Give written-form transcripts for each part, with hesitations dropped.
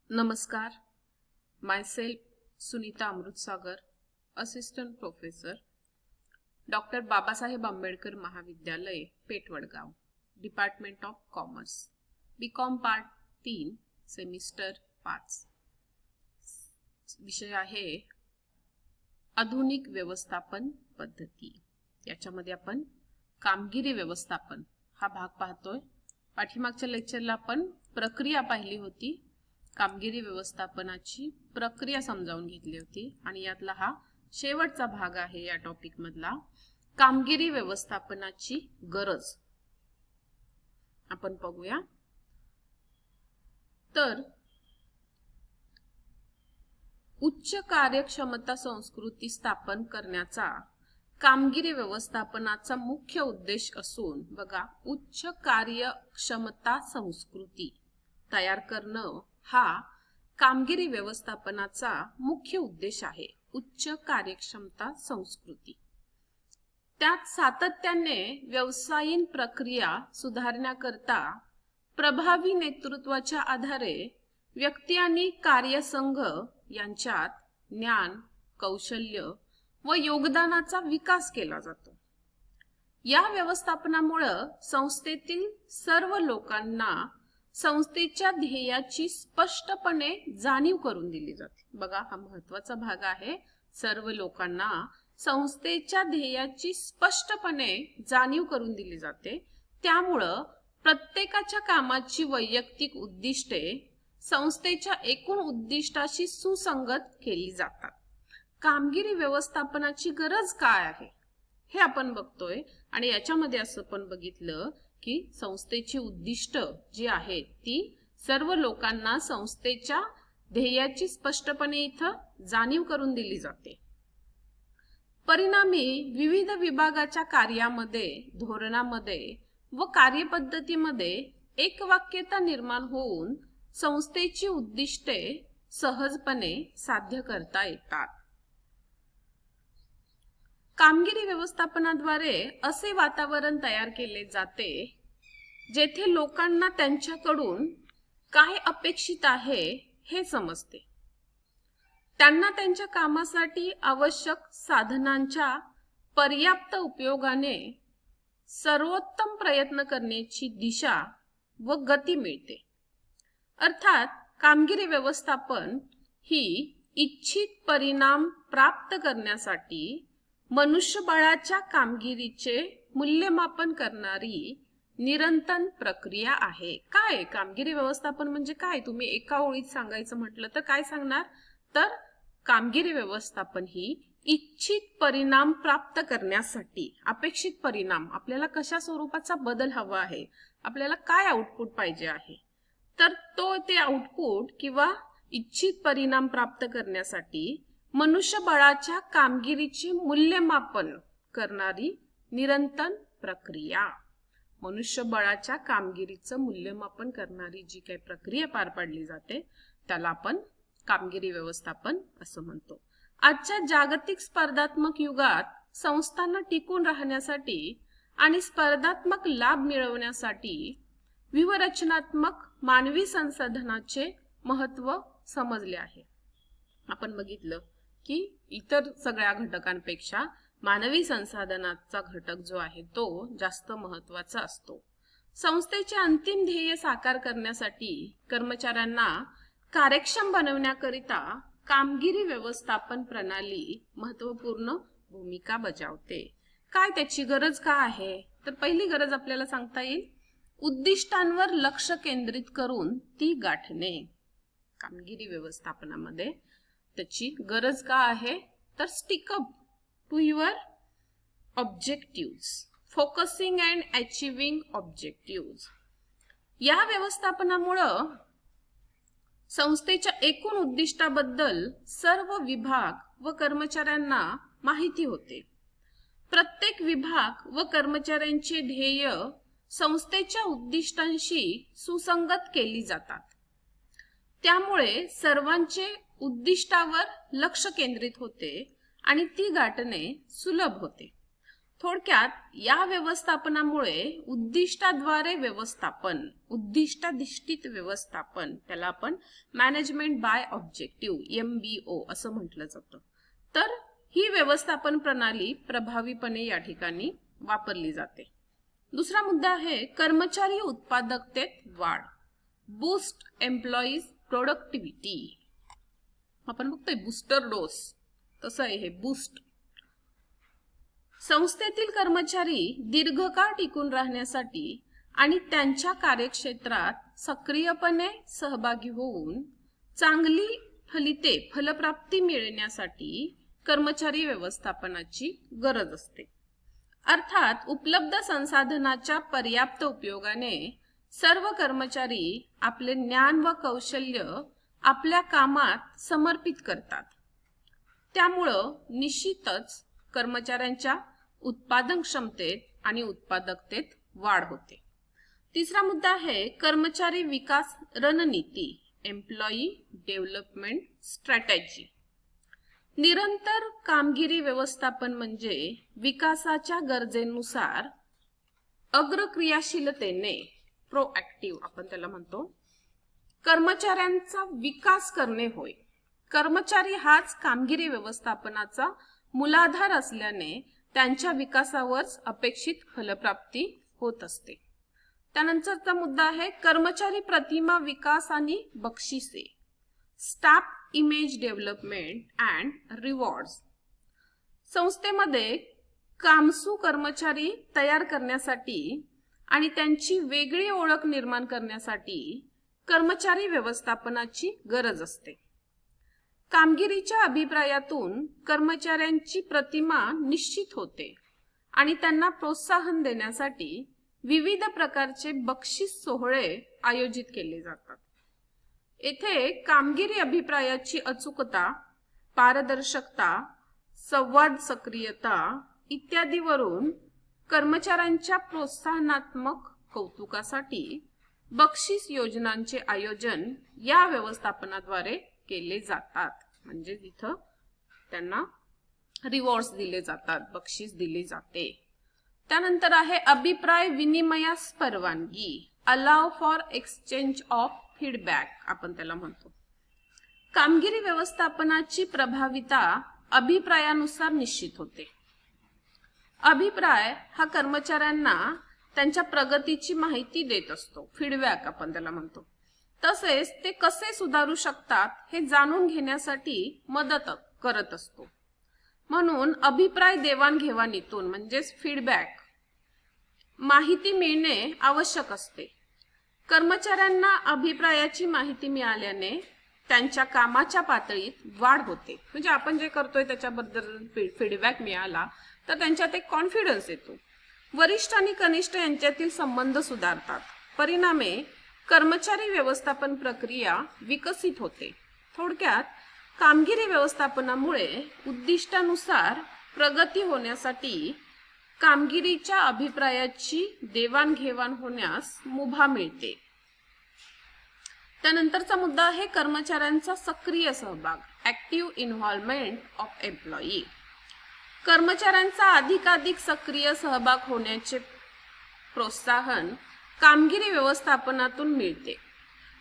नमस्कार. Myself Sunita Amritsagar, assistant professor, doctor Babasaheb Ambedkar महाविद्यालय, Peth Vadgaon, department of commerce, BCom part 3, semester 5. विषय आहे आधुनिक व्यवस्थापन पद्धती. याच्यामध्ये आपण कामगिरी व्यवस्थापन हा भाग पाहतोय. पाठीमागच्या लेक्चरला आपण प्रक्रिया पाहिली होती, कामगिरी व्यवस्थापनाची प्रक्रिया समजावून घेतली होती आणि यातला हा शेवटचा भाग आहे या टॉपिक मधला, कामगिरी व्यवस्थापनाची गरज. आपण बघूया. तर उच्च कार्यक्षमता संस्कृती स्थापन करण्याचा कामगिरी व्यवस्थापनाचा मुख्य उद्देश असून, बघा, उच्च कार्यक्षमता संस्कृती तयार करणं हा कामगिरी व्यवस्थापनाचा मुख्य उद्देश आहे. उच्च कार्यक्षमता संस्कृती. त्यात सातत्याने व्यवसायिक प्रक्रिया सुधारण्याकरता प्रभावी नेतृत्वाच्या आधारे व्यक्ती आणि कार्यसंघ यांच्यात ज्ञान, कौशल्य व योगदानाचा विकास केला जातो. या व्यवस्थापनामुळे संस्थेतील सर्व लोकांना संस्थेच्या ध्येयाची स्पष्टपणे जाणीव करून दिली जाते. बघा, हा महत्त्वाचा भाग आहे. सर्व लोकांना संस्थेच्या ध्येयाची स्पष्टपणे जाणीव करून दिली जाते. त्यामुळं प्रत्येकाच्या कामाची वैयक्तिक उद्दिष्टे संस्थेच्या एकूण उद्दिष्टाशी सुसंगत केली जातात. कामगिरी व्यवस्थापनाची गरज काय आहे हे आपण बघतोय आणि याच्यामध्ये असं पण बघितलं की संस्थेची उद्दिष्ट जी आहेत ती सर्व लोकांना संस्थेच्या ध्येयाची स्पष्टपणे इथं जाणीव करून दिली जाते. परिणामी विविध विभागाच्या कार्यामध्ये, धोरणामध्ये व कार्यपद्धतीमध्ये एकवाक्यता निर्माण होऊन संस्थेची उद्दिष्टे सहजपणे साध्य करता येतात. कामगिरी व्यवस्थापनाद्वारे असे वातावरण तयार केले जाते जेथे लोकांना त्यांच्याकडून काय अपेक्षित आहे हे समजते. त्यांना त्यांच्या कामासाठी आवश्यक साधनांच्या पर्याप्त उपयोगाने सर्वोत्तम प्रयत्न करण्याची दिशा व गती मिळते. अर्थात कामगिरी व्यवस्थापन ही इच्छित परिणाम प्राप्त करण्यासाठी मनुष्यबळाच्या कामगिरीचे मूल्यमापन करणारी निरंतर प्रक्रिया आहे. काय कामगिरी व्यवस्थापन म्हणजे काय? तुम्ही एका ओळीत सांगायचं म्हटलं तर काय सांगणार? तर कामगिरी व्यवस्थापन ही इच्छित परिणाम प्राप्त करण्यासाठी, अपेक्षित परिणाम, आपल्याला कशा स्वरूपाचा बदल हवा आहे, आपल्याला काय आउटपुट पाहिजे आहे, तर ते आउटपुट किंवा इच्छित परिणाम प्राप्त करण्यासाठी मनुष्यबळाच्या कामगिरीचे मूल्यमापन करणारी निरंतर प्रक्रिया. मनुष्यबळाच्या कामगिरीचं मूल्यमापन करणारी जी काही प्रक्रिया पार पाडली जाते त्याला आपण कामगिरी व्यवस्थापन असं म्हणतो. आजच्या जागतिक स्पर्धात्मक युगात संस्थांना टिकून राहण्यासाठी आणि स्पर्धात्मक लाभ मिळवण्यासाठी व्यूहरचनात्मक मानवी संसाधनाचे महत्त्व समजले आहे. आपण बघितलं की इतर सगळ्या घटकांपेक्षा मानवी संसाधनाचा घटक जो आहे तो जास्त महत्त्वाचा असतो. संस्थेचे अंतिम ध्येय साकार करण्यासाठी कर्मचाऱ्यांना कार्यक्षम बनवण्याकरिता कामगिरी व्यवस्थापन प्रणाली महत्त्वपूर्ण भूमिका बजावते. काय त्याची गरज काय आहे? तर पहिली गरज आपल्याला सांगता येईल उद्दिष्टांवर लक्ष केंद्रित करून ती गाठणे. कामगिरी व्यवस्थापनामध्ये त्याची गरज काय आहे? तर stick up to your objectives, focusing and achieving objectives. या व्यवस्थापनामुळं संस्थेच्या एकूण उद्दिष्टाबद्दल सर्व विभाग व कर्मचाऱ्यांना माहिती होते. प्रत्येक विभाग व कर्मचाऱ्यांचे ध्येय संस्थेच्या उद्दिष्टांशी सुसंगत केली जातात. त्यामुळे सर्वांचे उद्दिष्टावर लक्ष केंद्रित होते आणि ती गाठणे सुलभ होते. थोडक्यात या व्यवस्थापनामुळे उद्दिष्टाद्वारे व्यवस्थापन, उद्दिष्टाधिष्ठित व्यवस्थापन, त्याला आपण मॅनेजमेंट बाय ऑब्जेक्टिव्ह MBO असं म्हटलं जातं. तर ही व्यवस्थापन प्रणाली प्रभावीपणे या ठिकाणी वापरली जाते. दुसरा मुद्दा आहे कर्मचारी उत्पादकतेत वाढ, बूस्ट एम्प्लॉईज प्रोडक्टिव्हिटी. आपण बघतोय बूस्टर डोस, तसं आहे हे बूस्ट. संस्थेतील कर्मचारी दीर्घकाळ टिकून राहण्यासाठी आणि त्यांच्या कार्यक्षेत्रात सक्रियपणे सहभागी होऊन चांगली फलप्राप्ती मिळण्यासाठी कर्मचारी व्यवस्थापनाची गरज असते. अर्थात उपलब्ध संसाधनाच्या पर्याप्त उपयोगाने सर्व कर्मचारी आपले ज्ञान व कौशल्य आपल्या कामात समर्पित करतात. त्यामुळं निश्चितच कर्मचाऱ्यांच्या उत्पादन क्षमतेत आणि उत्पादकतेत वाढ होते. तिसरा मुद्दा आहे कर्मचारी विकास रणनीती, एम्प्लॉई डेव्हलपमेंट स्ट्रॅटेजी. निरंतर कामगिरी व्यवस्थापन म्हणजे विकासाच्या गरजेनुसार अग्रक्रियाशीलतेने, प्रोएक्टिव्ह आपण त्याला म्हणतो, कर्मचाऱ्यांचा विकास करणे होय. कर्मचारी हाच कामगिरी व्यवस्थापनाचा मूलाधार असल्याने त्यांच्या विकासावरच अपेक्षित फलप्राप्ती होत असते. त्यानंतरचा मुद्दा आहे कर्मचारी प्रतिमा विकास आणि बक्षिसे, staff image development and rewards. संस्थेमध्ये कामसू कर्मचारी तयार करण्यासाठी आणि त्यांची वेगळी ओळख निर्माण करण्यासाठी कर्मचारी व्यवस्थापनाची गरज असते. कामगिरीच्या अभिप्रायातून कर्मचाऱ्यांची प्रतिमा निश्चित होते आणि त्यांना प्रोत्साहन देण्यासाठी विविध प्रकारचे बक्षीस सोहळे आयोजित केले जातात. येथे कामगिरी अभिप्रायाची अचूकता, पारदर्शकता, संवाद सक्रियता इत्यादीवरून कर्मचाऱ्यांच्या प्रोत्साहनात्मक कौतुकासाठी बक्षीस योजनांचे आयोजन या व्यवस्थापनाद्वारे केले जातात. म्हणजे तिथं त्यांना रिवॉर्ड्स दिले जातात, बक्षीस दिले जाते. त्यानंतर आहे अभिप्राय विनिमयास परवानगी, allow for exchange of feedback आपण त्याला म्हणतो. कामगिरी व्यवस्थापनाची प्रभावीता अभिप्रायानुसार निश्चित होते. अभिप्राय हा कर्मचाऱ्यांना त्यांच्या प्रगतीची माहिती देत असतो, फीडबॅक आपण त्याला म्हणतो. तसेच ते कसे सुधारू शकतात हे जाणून घेण्यासाठी मदत करत असतो. म्हणून अभिप्राय देवाणघेवाणीतून म्हणजेच फीडबॅक माहिती मिळणे आवश्यक असते. कर्मचाऱ्यांना अभिप्रायाची माहिती मिळाल्याने त्यांच्या कामाच्या पातळीत वाढ होते. म्हणजे आपण जे करतोय त्याच्याबद्दल फीडबॅक मिळाला तर त्यांच्यात एक कॉन्फिडन्स येतो. वरिष्ठ आणि कनिष्ठ यांच्यातील संबंध सुधारतात. परिणामे कर्मचारी व्यवस्थापन प्रक्रिया विकसित होते. थोडक्यात कामगिरी व्यवस्थापनामुळे उद्दिष्टानुसार प्रगती होण्यासाठी कामगिरीच्या अभिप्रायाची देवाणघेवाण होण्यास मुभा मिळते. त्यानंतरचा मुद्दा आहे कर्मचाऱ्यांचा सक्रिय सहभाग, ऍक्टिव्ह इन्व्हॉल्वमेंट ऑफ एम्प्लॉई. कर्मचाऱ्यांचा अधिकाधिक सक्रिय सहभाग होण्याचे प्रोत्साहन कामगिरी व्यवस्थापनातून मिळते.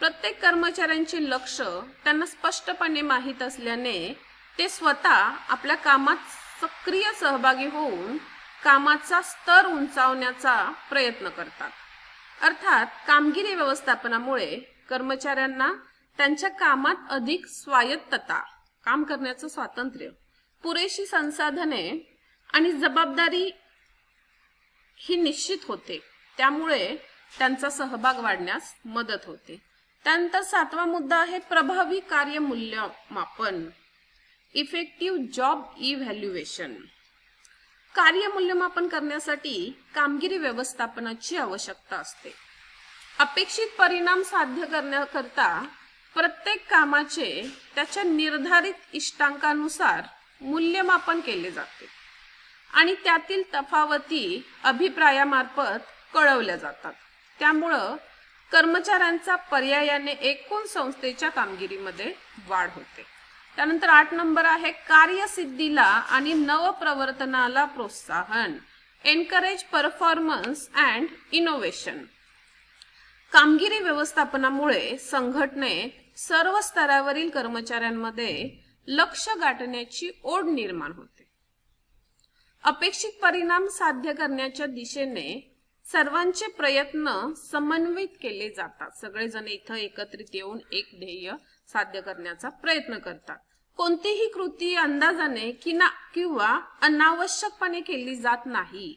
प्रत्येक कर्मचाऱ्यांचे लक्ष त्यांना स्पष्टपणे माहीत असल्याने ते स्वतः आपल्या कामात सक्रिय सहभागी होऊन कामाचा स्तर उंचावण्याचा प्रयत्न करतात. अर्थात कामगिरी व्यवस्थापनामुळे कर्मचाऱ्यांना त्यांच्या कामात अधिक स्वायत्तता, काम करण्याचं स्वातंत्र्य, पुरेशी संसाधने आणि जबाबदारी ही निश्चित होते. त्यामुळे त्यांचा सहभाग वाढण्यास मदत होते. त्यानंतर 7वा मुद्दा आहे प्रभावी कार्य मूल्यमापन, इफेक्टिव्ह जॉब इव्हॅल्युएशन. कार्य मूल्यमापन करण्यासाठी कामगिरी व्यवस्थापनाची आवश्यकता असते. अपेक्षित परिणाम साध्य करण्याकरता प्रत्येक कामाचे त्याच्या निर्धारित इष्टांकानुसार मूल्यमापन केले जाते आणि त्यातील तफावती अभिप्रायामार्फत कळवल्या जातात. त्यामुळं कर्मचाऱ्यांचा पर्यायाने एकूण संस्थेच्या कामगिरीमध्ये वाढ होते. त्यानंतर 8 नंबर आहे कार्यसिद्धीला आणि नवप्रवर्तनाला प्रोत्साहन, एनकरेज परफॉर्मन्स अँड इनोव्हेशन. कामगिरी व्यवस्थापनामुळे संघटनेत सर्व स्तरावरील कर्मचाऱ्यांमध्ये लक्ष्य गाठण्याची ओढ निर्माण होते. अपेक्षित परिणाम साध्य करण्याच्या दिशेने सर्वांचे प्रयत्न समन्वित केले जातात. सगळेजण इथं एकत्रित येऊन एक ध्येय साध्य करण्याचा प्रयत्न करतात. कोणतीही कृती अंदाजाने किंवा अनावश्यकपणे केली जात नाही.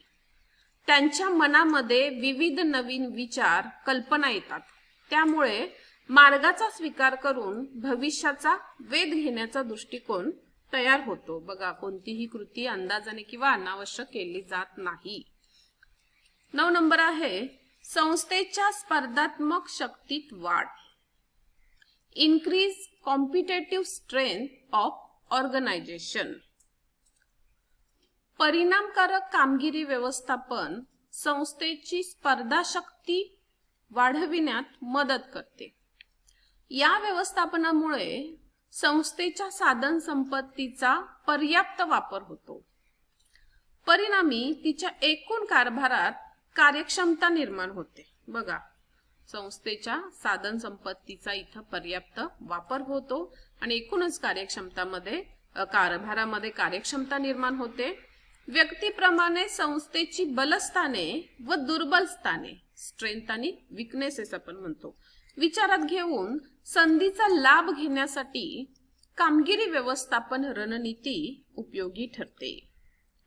त्यांच्या मनामध्ये विविध नवीन विचार, कल्पना येतात. त्यामुळे मार्गाचा स्वीकार करून भविष्याचा वेध घेण्याचा दृष्टिकोन तयार होतो. बघा, कोणतीही कृती अंदाजाने किंवा अनावश्यक केली जात नाही. 9 नंबर आहे संस्थेच्या स्पर्धात्मक शक्तीत वाढ. Increase competitive strength of organisation. परिणामकारक कामगिरी व्यवस्थापन संस्थेची स्पर्धाशक्ती वाढविण्यात मदत करते. या व्यवस्थापनामुळे संस्थेच्या साधन संपत्तीचा पर्याप्त वापर होतो. परिणामी तिच्या एकूण कारभारात कार्यक्षमता निर्माण होते. बघा, संस्थेच्या साधन संपत्तीचा इथं पर्याप्त वापर होतो आणि एकूणच कारभारामध्ये कार्यक्षमता निर्माण होते. व्यक्तीप्रमाणे संस्थेची बलस्थाने व दुर्बल स्थाने, स्ट्रेंथ आणि विकनेसेस आपण म्हणतो, विचारात घेऊन संधीचा लाभ घेण्यासाठी कामगिरी व्यवस्थापन रणनीती उपयोगी ठरते.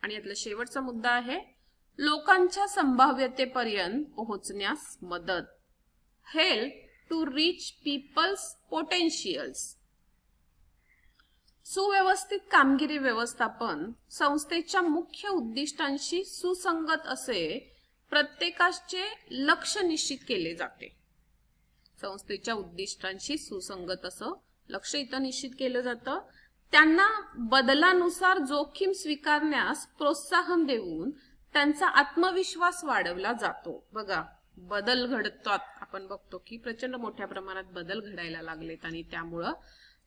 आणि यातला शेवटचा मुद्दा आहे लोकांच्या संभाव्यतेपर्यंत पोहोचण्यास मदत. Help to reach peoples potentials. सुव्यवस्थित कामगिरी व्यवस्थापन संस्थेच्या मुख्य उद्दिष्टांशी सुसंगत असे प्रत्येकाचे लक्ष्य निश्चित केले जाते. संस्थेच्या उद्दिष्टांशी सुसंगत असं लक्ष्य इथं निश्चित केलं जातं. त्यांना बदलानुसार जोखीम स्वीकारण्यास प्रोत्साहन देऊन त्यांचा आत्मविश्वास वाढवला जातो. बघा, बदल घडतात. आपण बघतो की प्रचंड मोठ्या प्रमाणात बदल घडायला लागलेत आणि त्यामुळं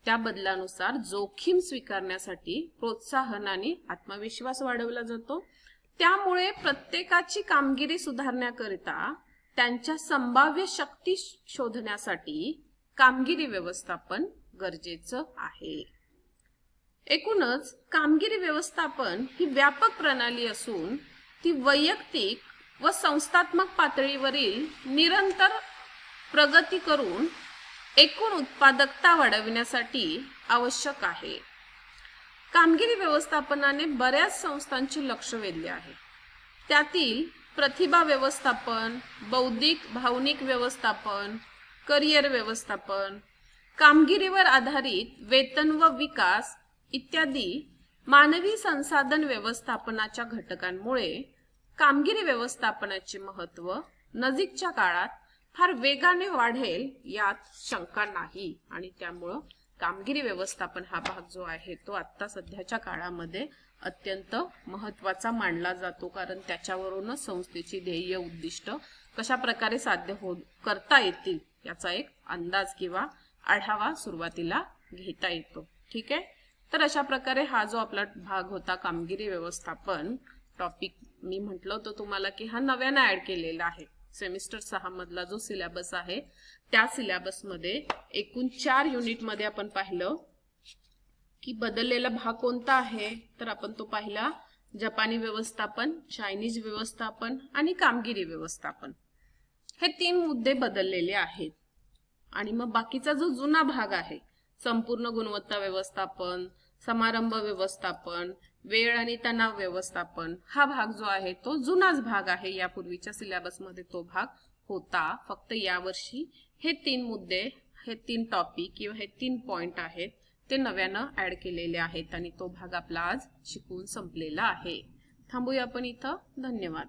त्या बदलानुसार जोखीम स्वीकारण्यासाठी प्रोत्साहन आणि आत्मविश्वास वाढवला जातो. त्यामुळे प्रत्येकाची कामगिरी सुधारण्याकरिता त्यांच्या संभाव्य शक्ती शोधण्यासाठी कामगिरी व्यवस्थापन गरजेचं आहे. एकूणच कामगिरी व्यवस्थापन ही व्यापक प्रणाली असून ती वैयक्तिक व संस्थात्मक पातळीवरील निरंतर प्रगती करून एकूण उत्पादकता वाढविण्यासाठी आवश्यक आहे. कामगिरी व्यवस्थापनाने बऱ्याच संस्थांचे लक्ष वेधले आहे. त्यातील प्रतिभा व्यवस्थापन, बौद्धिक भावनिक व्यवस्थापन, करिअर व्यवस्थापन, कामगिरीवर आधारित वेतन व विकास इत्यादी मानवी संसाधन व्यवस्थापनाच्या घटकांमुळे कामगिरी व्यवस्थापनाचे महत्त्व नजीकच्या काळात फार वेगाने वाढेल यात शंका नाही. आणि त्यामुळं कामगिरी व्यवस्थापन हा भाग जो आहे तो आता सध्याच्या काळामध्ये अत्यंत महत्त्वाचा मानला जातो. कारण त्याच्यावरूनच संस्थेची ध्येय उद्दिष्ट कशा प्रकारे साध्य करता येतील याचा एक अंदाज किंवा आढावा सुरुवातीला घेता येतो. ठीक आहे. तर अशा प्रकारे हा जो आपला भाग होता कामगिरी व्यवस्थापन टॉपिक, मी म्हटलं होतं तुम्हाला की हा नव्याने ऍड केलेला आहे. सेमिस्टर 6 मधला जो सिलेबस आहे त्या सिलेबस मध्ये एकूण 4 युनिट मध्ये आपण पाहिलं की बदललेला भाग कोणता आहे. तर आपण तो पाहिला जपानी व्यवस्थापन, चायनीज व्यवस्थापन आणि कामगिरी व्यवस्थापन. हे 3 मुद्दे बदललेले आहेत. आणि मग बाकीचा जो जुना भाग आहे संपूर्ण गुणवत्ता व्यवस्थापन, समारंभ व्यवस्थापन, वेळ आणि तणाव व्यवस्थापन, हा भाग जो आहे तो जुनाच भाग आहे. यापूर्वीच्या सिलेबस मध्ये तो भाग होता. फक्त यावर्षी हे 3 मुद्दे, हे 3 टॉपिक किंवा हे 3 पॉइंट आहेत ते नव्यानं ऍड केलेले आहेत आणि तो भाग आपला आज शिकून संपलेला आहे. थांबूया आपण इथं. धन्यवाद.